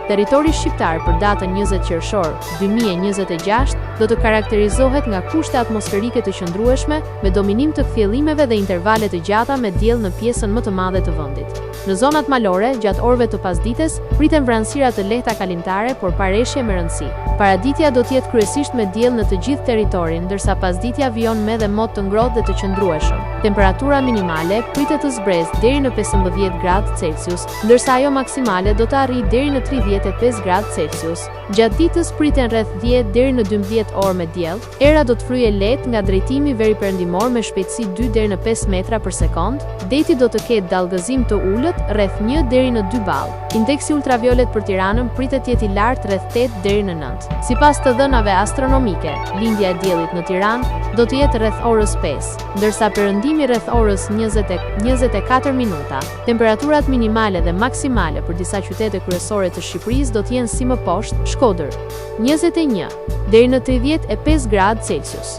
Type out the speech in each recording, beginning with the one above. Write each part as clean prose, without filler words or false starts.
Territori shqiptar për datën 20 qershor 2026 do të karakterizohet nga kushte atmosferike të qëndrueshme, me dominim të kthjellimeve dhe intervale të gjata me diell në pjesën më të madhe të vendit. Në zonat malore, gjatë orëve të pasdites, priten vranësira të lehta kalimtare, por pa reshje me rëndësi. Paraditja do të jetë kryesisht me diell në të gjithë territorin, ndërsa pasditja vijon me dhe mot të ngrohtë dhe të qëndrueshëm. Temperatura minimale pritet të zbresë deri në 15 gradë Celsius, ndërsa ajo maksimale do të arrijë deri në 35 gradë Celsius. Gjatë ditës priten rreth 10 deri në 12 orë me diell. Era do të fryejë lehtë nga drejtimi veriperëndimor me shpejtësi 2 deri në 5 metra për sekond. Deti do të ketë dallgëzim të ulët rreth 1 deri në 2 ball. Indeksi ultraviolet për Tiranën pritet të jetë i lartë rreth 8 deri në 9. Sipas të dhënave astronomike, lindja e diellit në Tiranë do të jetë rreth orës 5, ndërsa perëndimi rreth orës 24 minuta. Temperaturat minimale dhe maksimale për disa qytete kryesore të Shqipërisë do të jenë si më poshtë: Shkodër 21 deri në 35 gradë Celsius,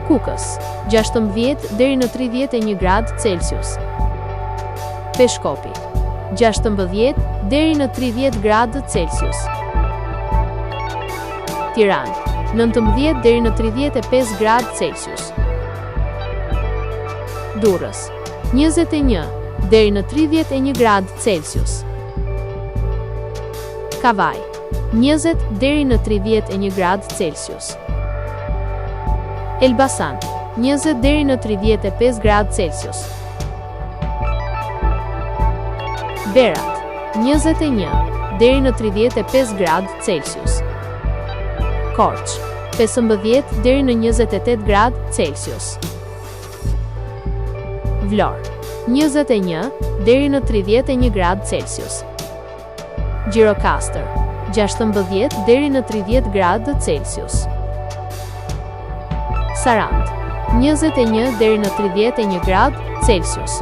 Kukës 16 deri në 31 gradë Celsius, Peshkopi 16 deri në 30 gradë Celsius, Tiranë 19 deri në 35 gradë Celsius, Durrës 21 deri në 31 gradë Celsius, Kavaj 20 deri në 31 gradë Celsius, Elbasan 20 deri në 35 gradë Celsius, Berat 21 deri në 35 gradë Celsius, Korç 15 deri në 28 gradë Celsius, Vlorë 21 deri në 31 gradë Celsius, Gjirokastër 16 deri në 30 gradë Celsius, Sarandë 21 deri në 31 gradë Celsius.